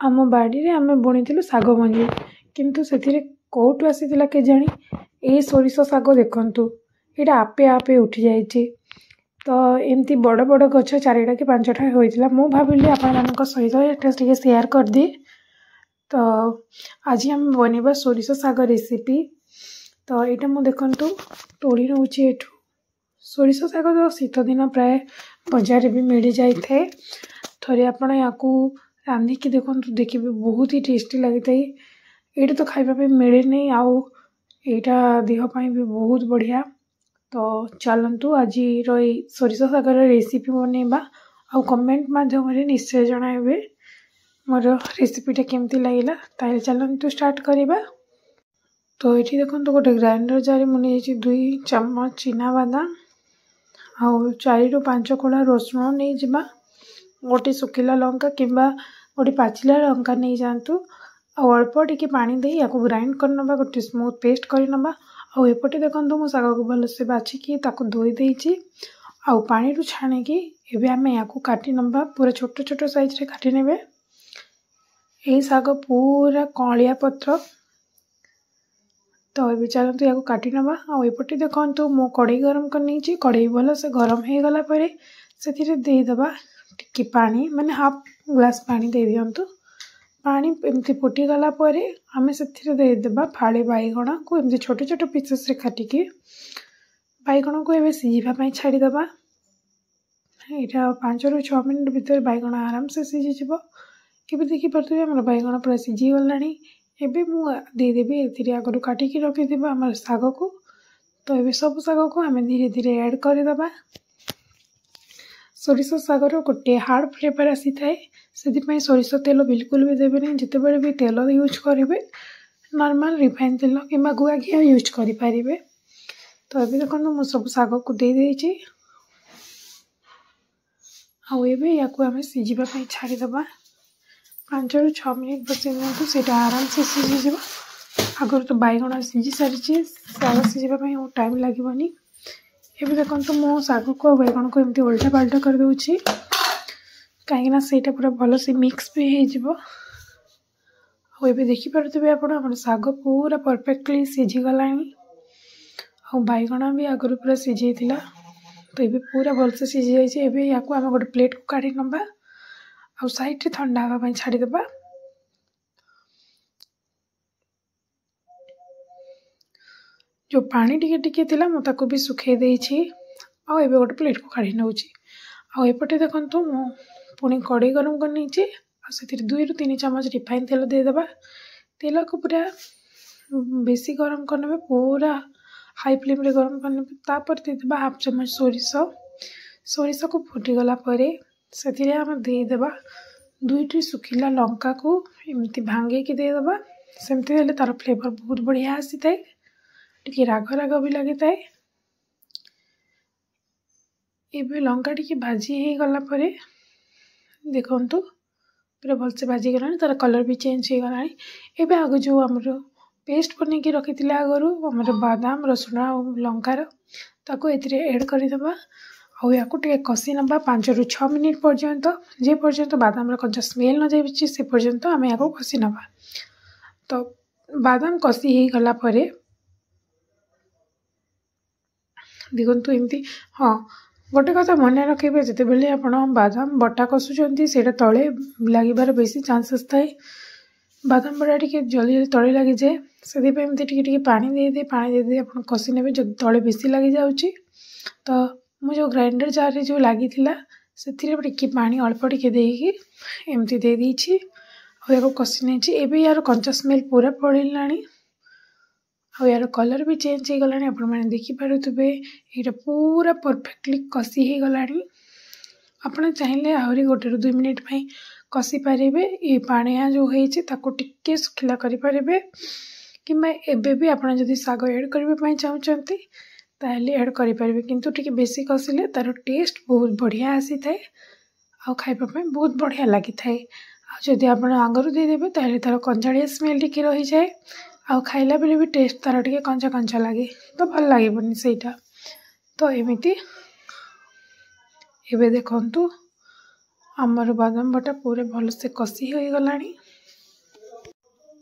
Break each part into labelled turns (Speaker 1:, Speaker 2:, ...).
Speaker 1: ଆମ ବାଡ଼ିରେ ଆମେ ବୁଣିଥିଲୁ ଶାଗ ମଞ୍ଜି, କିନ୍ତୁ ସେଥିରେ କେଉଁଠୁ ଆସିଥିଲା କେଜାଣି ଏଇ ସୋରିଷ ଶାଗ ଦେଖନ୍ତୁ, ଏଇଟା ଆପେ ଆପେ ଉଠିଯାଇଛି। ତ ଏମିତି ବଡ଼ ବଡ଼ ଗଛ 4ଟା କି 5ଟା ହୋଇଥିଲା। ମୁଁ ଭାବିଲି ଆପଣମାନଙ୍କ ସହିତ ଏଇଟା ଟିକେ ସେୟାର କରିଦିଏ। ତ ଆଜି ଆମେ ବନେଇବା ସୋରିଷ ଶାଗ ରେସିପି। ତ ଏଇଟା ମୁଁ ଦେଖନ୍ତୁ ତୋଳି ନେଉଛି ଏଠୁ। ସୋରିଷ ଶାଗ ତ ଶୀତ ଦିନ ପ୍ରାୟ ବଜାରରେ ବି ମିଳିଯାଇଥାଏ। ଥରେ ଆପଣ ୟାକୁ ରାନ୍ଧିକି ଦେଖନ୍ତୁ, ଦେଖିବେ ବହୁତ ହି ଟେଷ୍ଟି ଲାଗିଥାଏ। ଏଇଟା ତ ଖାଇବା ପାଇଁ ମିଳେନି, ଆଉ ଏଇଟା ଦେହ ପାଇଁ ବି ବହୁତ ବଢ଼ିଆ। ତ ଚାଲନ୍ତୁ ଆଜିର ଏଇ ସୋରିଷ ଶାଗର ରେସିପି ବନେଇବା, ଆଉ କମେଣ୍ଟ ମାଧ୍ୟମରେ ନିଶ୍ଚୟ ଜଣାଇବେ ମୋର ରେସିପିଟା କେମିତି ଲାଗିଲା। ତାହେଲେ ଚାଲନ୍ତୁ ଷ୍ଟାର୍ଟ କରିବା। ତ ଏଠି ଦେଖନ୍ତୁ ଗୋଟେ ଗ୍ରାଇଣ୍ଡର ଜାରେ ମୁଁ ନେଇଯାଇଛି 2 ଚାମଚ ଚିନାବାଦାମ, ଆଉ 4 ରୁ 5 କୋଳା ରସୁଣ ନେଇଯିବା। ଗୋଟେ ଶୁଖିଲା ଲଙ୍କା କିମ୍ବା ଗୋଟେ ପାଚିଲା ଲଙ୍କା ନେଇଯାଆନ୍ତୁ, ଆଉ ଅଳ୍ପ ଟିକେ ପାଣି ଦେଇ ୟାକୁ ଗ୍ରାଇଣ୍ଡ କରିନେବା, ଗୋଟେ ସ୍ମୁଥ୍ ପେଷ୍ଟ କରିନେବା। ଆଉ ଏପଟେ ଦେଖନ୍ତୁ ମୁଁ ଶାଗକୁ ଭଲସେ ବାଛିକି ତାକୁ ଧୋଇ ଦେଇଛି, ଆଉ ପାଣିରୁ ଛାଣିକି ଏବେ ଆମେ ୟାକୁ କାଟି ନେବା। ପୁରା ଛୋଟ ଛୋଟ ସାଇଜରେ କାଟି ନେବେ। ଏଇ ଶାଗ ପୁରା କଅଁଳିଆ ପତ୍ର। ତ ଏବେ ଚାଲନ୍ତୁ ୟାକୁ କାଟି ନେବା। ଆଉ ଏପଟେ ଦେଖନ୍ତୁ ମୁଁ କଢ଼େଇ ଗରମ କରି ନେଇଛି। କଢ଼େଇ ଭଲସେ ଗରମ ହେଇଗଲା ପରେ ସେଥିରେ ଦେଇଦେବା ଟିକେ ପାଣି, ମାନେ ହାଫ୍ ଗ୍ଲାସ୍ ପାଣି ଦେଇ ଦିଅନ୍ତୁ। ପାଣି ଏମିତି ଫୁଟିଗଲା ପରେ ଆମେ ସେଥିରେ ଦେଇଦେବା ଫାଳେ ବାଇଗଣକୁ ଏମିତି ଛୋଟ ଛୋଟ ପିସେସ୍ରେ କାଟିକି। ବାଇଗଣକୁ ଏବେ ସିଝିବା ପାଇଁ ଛାଡ଼ିଦେବା। ଏଇଟା 5 ରୁ 6 ମିନିଟ୍ ଭିତରେ ବାଇଗଣ ଆରାମସେ ସିଝିଯିବ। ଏବେ ଦେଖିପାରୁଥିବେ ଆମର ବାଇଗଣ ପୁରା ସିଝିଗଲାଣି। ଏବେ ମୁଁ ଦେଇଦେବି ଏଥିରେ ଆଗରୁ କାଟିକି ରଖିଥିବା ଆମର ଶାଗକୁ। ତ ଏବେ ସବୁ ଶାଗକୁ ଆମେ ଧୀରେ ଧୀରେ ଆଡ଼୍ କରିଦେବା। ସୋରିଷ ଶାଗର ଗୋଟେ ହାର୍ଡ଼ ଫ୍ଲେଭର୍ ଆସିଥାଏ, ସେଥିପାଇଁ ସୋରିଷ ତେଲ ବିଲକୁଲ ବି ଦେବେନି। ଯେତେବେଳେ ବି ତେଲ ୟୁଜ୍ କରିବେ ନର୍ମାଲ ରିଫାଇନ୍ ତେଲ କିମ୍ବା ଗୁଆ ଘିଅ ୟୁଜ୍ କରିପାରିବେ। ତ ଏବେ ଦେଖନ୍ତୁ ମୁଁ ସବୁ ଶାଗକୁ ଦେଇଦେଇଛି, ଆଉ ଏବେ ୟାକୁ ଆମେ ସିଝିବା ପାଇଁ ଛାଡ଼ିଦେବା। 5 ରୁ 6 ମିନିଟ୍ ବସେଇ ଦିଅନ୍ତୁ, ସେଇଟା ଆରାମସେ ସିଝିଯିବ। ଆଗରୁ ତ ବାଇଗଣ ସିଝି ସାରିଛି, ଶାଗ ସିଝିବା ପାଇଁ ଆଉ ଟାଇମ୍ ଲାଗିବନି। ଏବେ ଦେଖନ୍ତୁ ମୁଁ ଶାଗକୁ ଆଉ ବାଇଗଣକୁ ଏମିତି ଓଲଟା ପାଲଟା କରିଦେଉଛି, କାହିଁକିନା ସେଇଟା ପୁରା ଭଲସେ ମିକ୍ସ ବି ହେଇଯିବ। ଆଉ ଏବେ ଦେଖିପାରୁଥିବେ ଆପଣ ଆମର ଶାଗ ପୁରା ପରଫେକ୍ଟଲି ସିଝିଗଲାଣି, ଆଉ ବାଇଗଣ ବି ଆଗରୁ ପୁରା ସିଝେଇଥିଲା। ତ ଏବେ ପୁରା ଭଲସେ ସିଝିଯାଇଛି। ଏବେ ୟାକୁ ଆମେ ଗୋଟେ ପ୍ଲେଟ୍କୁ କାଢ଼ି ନେବା, ଆଉ ସାଇଡ଼୍ରେ ଥଣ୍ଡା ହେବା ପାଇଁ ଛାଡ଼ିଦେବା। ଯେଉଁ ପାଣି ଟିକେ ଟିକେ ଥିଲା ମୁଁ ତାକୁ ବି ଶୁଖେଇ ଦେଇଛି, ଆଉ ଏବେ ଗୋଟେ ପ୍ଲେଟ୍କୁ କାଢ଼ି ନେଉଛି। ଆଉ ଏପଟେ ଦେଖନ୍ତୁ ମୁଁ ପୁଣି କଢ଼େଇ ଗରମ କରି ନେଇଛି, ଆଉ ସେଥିରେ 2 ରୁ 3 ଚାମଚ ରିଫାଇନ୍ ତେଲ ଦେଇଦେବା। ତେଲକୁ ପୁରା ବେଶୀ ଗରମ କରିନେବେ, ପୁରା ହାଇ ଫ୍ଲେମ୍ରେ ଗରମ କରିନେବେ। ତାପରେ ଦେଇଦେବା ହାଫ୍ ଚାମଚ ସୋରିଷକୁ ଫୁଟିଗଲା ପରେ ସେଥିରେ ଆମେ ଦେଇଦେବା 2ଟି ଶୁଖିଲା ଲଙ୍କାକୁ ଏମିତି ଭାଙ୍ଗିକି ଦେଇଦେବା। ସେମିତି ହେଲେ ତା'ର ଫ୍ଲେଭର୍ ବହୁତ ବଢ଼ିଆ ଆସିଥାଏ, ଟିକେ ରାଗ ରାଗ ବି ଲାଗିଥାଏ। ଏବେ ଲଙ୍କା ଟିକେ ଭାଜି ହେଇଗଲା ପରେ ଦେଖନ୍ତୁ ପୁରା ଭଲସେ ଭାଜିଗଲାଣି, ତା'ର କଲର୍ ବି ଚେଞ୍ଜ ହେଇଗଲାଣି। ଏବେ ଆଗ ଯେଉଁ ଆମର ପେଷ୍ଟ ବନେଇକି ରଖିଥିଲେ ଆଗରୁ ଆମର ବାଦାମ, ରସୁଣ ଆଉ ଲଙ୍କାର, ତାକୁ ଏଥିରେ ଆଡ଼୍ କରିଦେବା। ଆଉ ୟାକୁ ଟିକେ କଷି ନେବା 5 ରୁ 6 ମିନିଟ୍ ପର୍ଯ୍ୟନ୍ତ। ଯେ ପର୍ଯ୍ୟନ୍ତ ବାଦାମର କଞ୍ଚା ସ୍ମେଲ୍ ନ ଯାଇଛି ସେ ପର୍ଯ୍ୟନ୍ତ ଆମେ ୟାକୁ କଷି ନେବା। ତ ବାଦାମ କଷି ହେଇଗଲା ପରେ ଦେଖନ୍ତୁ ଏମିତି, ହଁ ଗୋଟେ କଥା ମନେ ରଖିବେ, ଯେତେବେଳେ ଆପଣ ବାଦାମ ବଟା କଷୁଛନ୍ତି ସେଇଟା ତଳେ ଲାଗିବାର ବେଶୀ ଚାନ୍ସେସ୍ ଥାଏ। ବାଦାମ ବଟା ଟିକେ ଜଲ୍ଦି ତଳେ ଲାଗିଯାଏ, ସେଥିପାଇଁ ଏମିତି ଟିକେ ଟିକେ ପାଣି ଦେଇଦେଇ ଆପଣ କଷି ନେବେ ଯଦି ତଳେ ବେଶୀ ଲାଗିଯାଉଛି। ତ ମୁଁ ଯେଉଁ ଗ୍ରାଇଣ୍ଡର ଜାର୍ରେ ଯେଉଁ ଲାଗିଥିଲା ସେଥିରେ ଟିକେ ପାଣି ଅଳ୍ପ ଟିକେ ଦେଇକି ଏମିତି ଦେଇଦେଇଛି, ଆଉ ୟାକୁ କଷି ନେଇଛି। ଏବେ ୟାର କଞ୍ଚା ସ୍ମେଲ୍ ପୁରା ପଳେଇଲାଣି, ଆଉ ୟାର କଲର୍ ବି ଚେଞ୍ଜ ହେଇଗଲାଣି। ଆପଣମାନେ ଦେଖିପାରୁଥିବେ ଏଇଟା ପୁରା ପରଫେକ୍ଟଲି କଷି ହେଇଗଲାଣି। ଆପଣ ଚାହିଁଲେ ଆହୁରି 1 ରୁ 2 ମିନିଟ୍ ପାଇଁ କଷି ପାରିବେ। ଏ ପାଣିଆ ଯେଉଁ ହେଇଛି ତାକୁ ଟିକେ ଶୁଖିଲା କରିପାରିବେ, କିମ୍ବା ଏବେ ବି ଆପଣ ଯଦି ଶାଗ ଆଡ଼୍ କରିବା ପାଇଁ ଚାହୁଁଛନ୍ତି ତାହେଲେ ଆଡ଼୍ କରିପାରିବେ, କିନ୍ତୁ ଟିକେ ବେଶୀ କଷିଲେ ତା'ର ଟେଷ୍ଟ ବହୁତ ବଢ଼ିଆ ଆସିଥାଏ, ଆଉ ଖାଇବା ପାଇଁ ବହୁତ ବଢ଼ିଆ ଲାଗିଥାଏ। ଆଉ ଯଦି ଆପଣ ଆଗରୁ ଦେଇଦେବେ ତାହେଲେ ତା'ର କଞ୍ଚାଳିଆ ସ୍ମେଲ୍ ଟିକେ ରହିଯାଏ, ଆଉ ଖାଇଲା ବେଳେ ବି ଟେଷ୍ଟ ତା'ର ଟିକେ କଞ୍ଚା କଞ୍ଚା ଲାଗେ, ତ ଭଲ ଲାଗିବନି ସେଇଟା। ତ ଏମିତି ଏବେ ଦେଖନ୍ତୁ ଆମର ବାଦାମ ବଟା ପୁରା ଭଲସେ କଷି ହୋଇଗଲାଣି।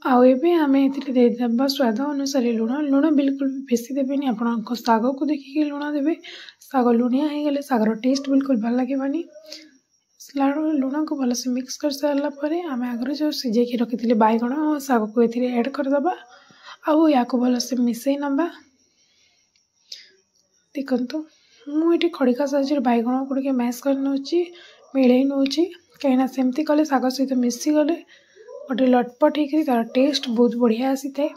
Speaker 1: आउ एबे आमे एथिरे देदेबा स्वाद अनुसार लुण लुण बिल्कुल भी बेसी देबेनी आपन साग को देखिए लुण देबे साग लुणिया हो गले सागर टेस्ट बिल्कुल भल लगे लुण को भलसे मिक्स कर सारा पर आम आगर जो सिझे रखी बैगण और साग को ऐड करदे आउ या भलसे मिसई नवा देखु मुझे खड़िका साइज बैगण को मैश कर नौची मिले नौची कहीं सेमती कले साग सहित मिसी गले गोटे लटपट हो तार टेस्ट बहुत बढ़िया आसी थाए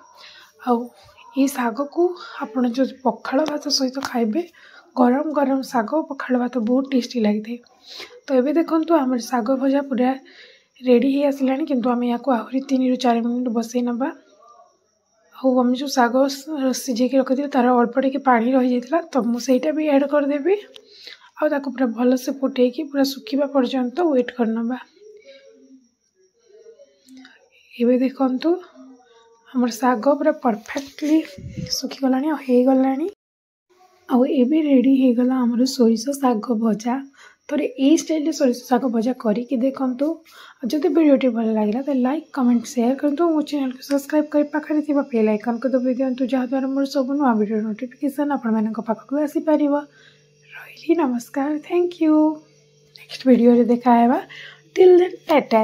Speaker 1: आई साग को आपड़ जो पखाड़ भात सहित खाइबे गरम गरम साग पखाड़ भात बहुत टेस्टी लगी था। तो ये देखो आम साग भजा पूरा रेडी हो आसला किंतु आम या आहरी 3 ରୁ 4 मिनट बसई नवा आम जो साग सिझे रखी तार अल्प टे पानी रही जाता तो मुझे भी ऐड करदेवी आको पूरा भलसे फुटे पूरा सुखा पर्यंत वेट करनवा। ये देखु हमर साग पूरा परफेक्टली सुखीगला हो गला आबे रेडी हो गला हमर सोरिष साग भजा। तो ये स्टाइल सोरिष साग भजा करके देखूँ जब वीडियो भल लगे तो लाइक कमेंट शेयर करूँ मो चैनल को सब्सक्राइब कर पाखे बेल आइकन को दबाई दिंतु जहाँद्वारा मोर सब नुआ वीडियो नोटिफिकेशन आपण पाखक आसीपर। रही नमस्कार थैंक यू नेक्स्ट वीडियो देखा टिल देन टाटा।